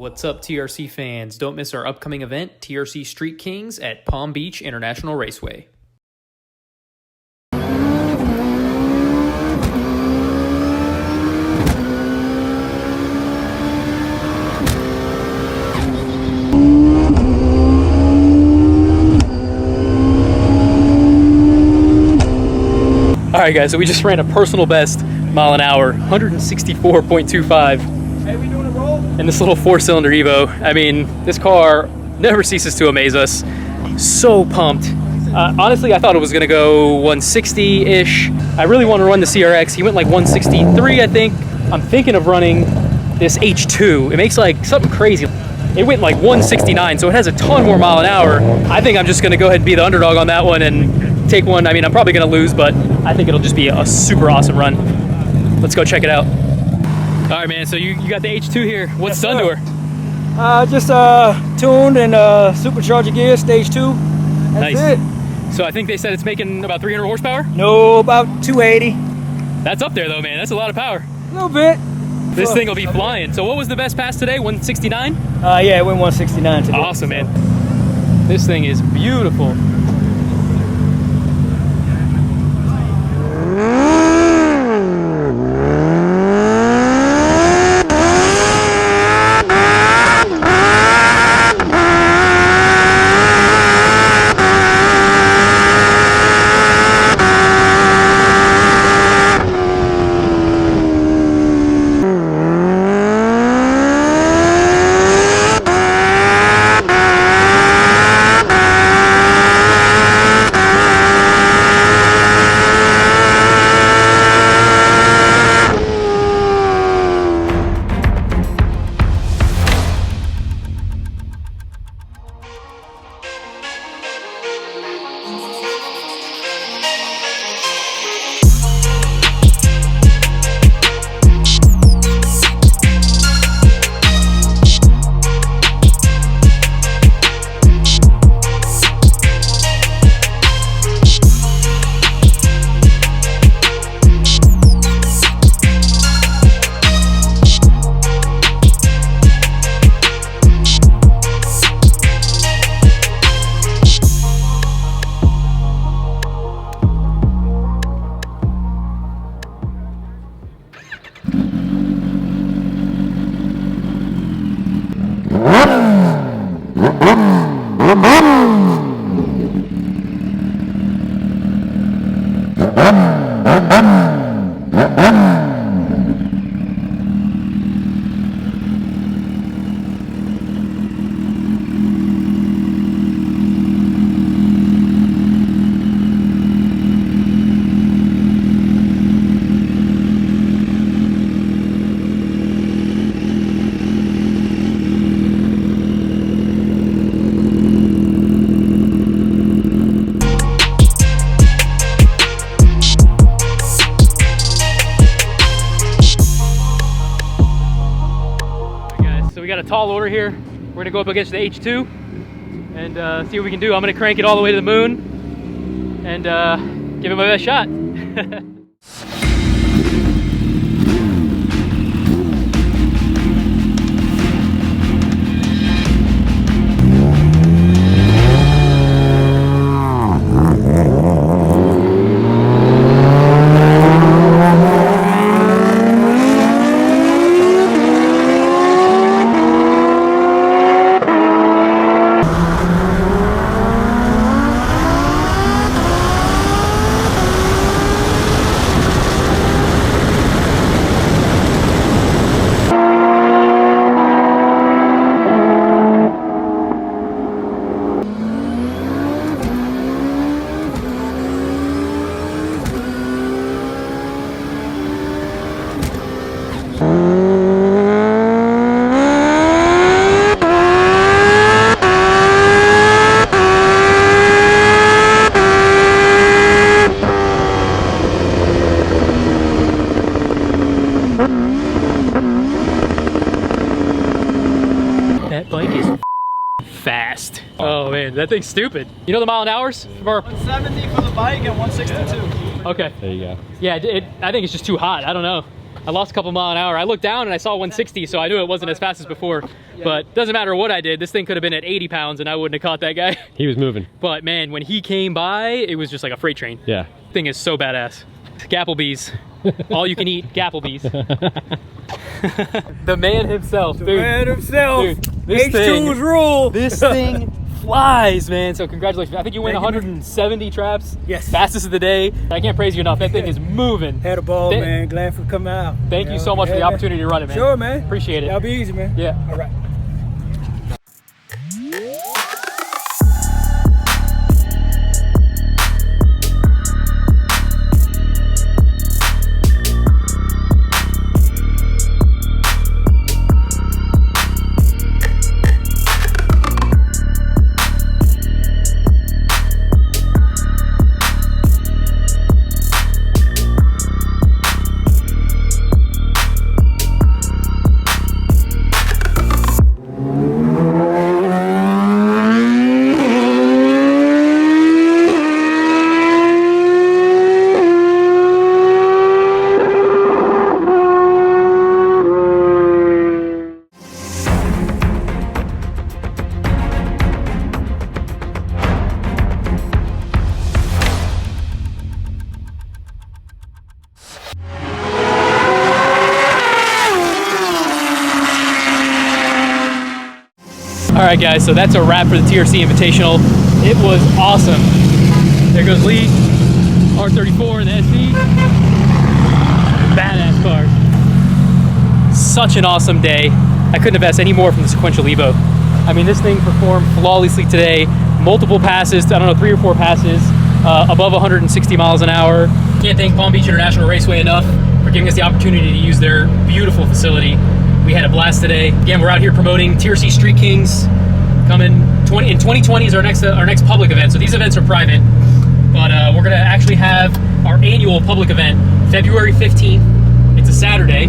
What's up, TRC fans? Don't miss our upcoming event, TRC Street Kings at Palm Beach International Raceway. Alright guys, so we just ran a personal best mile an hour, 164.25. Hey, we doing a roll? In this little 4-cylinder Evo. I mean, this car never ceases to amaze us. So pumped. Honestly, I thought it was gonna go 160-ish. I really want to run the CRX. He went like 163, I think. I'm thinking of running this H2. It makes like something crazy. It went like 169, so it has a ton more mile an hour. I think I'm just gonna go ahead and be the underdog on that one and take one. I mean, I'm probably gonna lose, but I think it'll just be a super awesome run. Let's go check it out. All right, man, so you got the H2 here. What's done to her? Just tuned and supercharger gear, stage 2. That's Nice. it. So I think they said it's making about 300 horsepower? No, about 280. That's up there though, man. That's a lot of power. A little bit. This thing will be flying. So what was the best pass today? 169? Yeah, it went 169 today. Awesome, man. This thing is beautiful. We got a tall order here. We're gonna go up against the H2 and see what we can do. I'm gonna crank it all the way to the moon and give it my best shot. That bike is fast. Oh man, that thing's stupid. You know the mile an hours? 170 for the bike and 162. Okay. There you go. Yeah, I think it's just too hot. I don't know. I lost a couple mile an hour. I looked down and I saw 160, so I knew it wasn't as fast as before. But doesn't matter what I did, this thing could have been at 80 pounds and I wouldn't have caught that guy. He was moving. But man, when he came by, it was just like a freight train. Yeah. Thing is so badass. Gapplebees. All you can eat Gapplebees. The man himself, dude. The man himself. Dude, this H2's rule. This thing flies, man. So congratulations. I think you went 170 traps. Yes. Fastest of the day. I can't praise you enough. That thing is moving. Had a ball, man. Glad for coming out. Thank you so much for the opportunity to run it, man. Sure, man. Appreciate it. That'll be easy, man. Yeah. All right. All right, guys, so that's a wrap for the TRC Invitational. It was awesome. There goes Lee, R34 and the SV. Badass car. Such an awesome day. I couldn't have asked any more from the Sequential Evo. I mean, this thing performed flawlessly today. Multiple passes, I don't know, 3 or 4 passes, above 160 miles an hour. Can't thank Palm Beach International Raceway enough for giving us the opportunity to use their beautiful facility. We had a blast today. Again, we're out here promoting TRC Street Kings. Coming in 2020 is our next public event. So these events are private, but we're gonna actually have our annual public event February 15th. It's a Saturday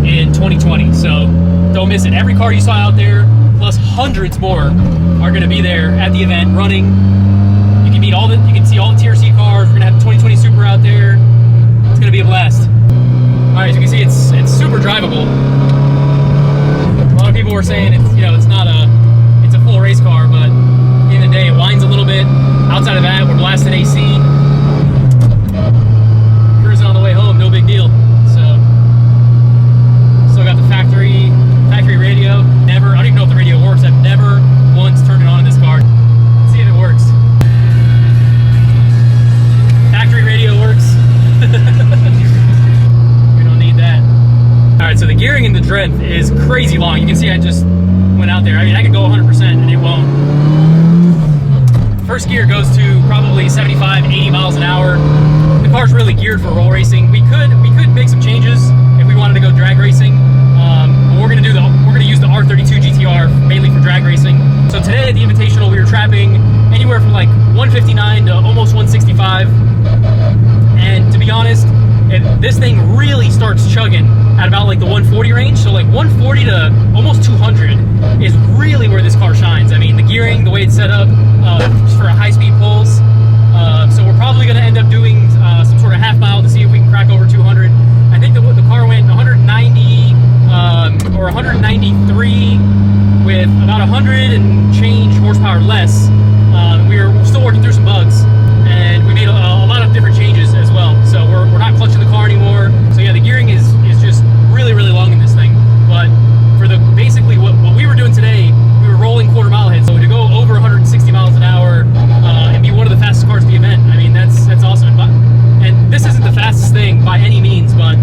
in 2020. So don't miss it. Every car you saw out there, plus hundreds more, are gonna be there at the event running. You can meet you can see all the TRC cars. We're gonna have the 2020 Super out there. It's gonna be a blast. All right, as you can see, it's super drivable. A lot of people were saying it's not it's a full race car, but at the end of the day, it whines a little bit. Outside of that, we're blasting AC. Cruising on the way home, no big deal. So, still got the factory radio. I don't even know if the radio works. I've never once turned it on in this car. Let's see if it works. Factory radio works. We don't need that. All right, so the gearing in the Drenth is crazy long. You can see I just went out there. I mean, I could go 100% and it won't. First gear goes to probably 75, 80 miles an hour. The car's really geared for roll racing. We could make some changes if we wanted to go drag racing. But we're gonna use the R32 GTR mainly for drag racing. So today at the Invitational, we were trapping anywhere from like 159 to almost 165. And to be honest, this thing really starts chugging at about like the 140 range. So like 140 to almost 200 is really where this car shines. I mean, the gearing, the way it's set up, for a high-speed pulse. So we're probably going to end up doing some sort of half mile to see if we can crack over 200. I think the car went 190 or 193 with about 100 and change horsepower less. We're still working through some bugs, and we made a lot of different changes as well. So we're not clutching the car anymore. So yeah, the gearing is just really, really long in this thing. But for basically what we were doing today, we were rolling quarter mile hits. So to go over 160 miles an hour and be one of the fastest cars at the event, I mean, that's awesome. And this isn't the fastest thing by any means, but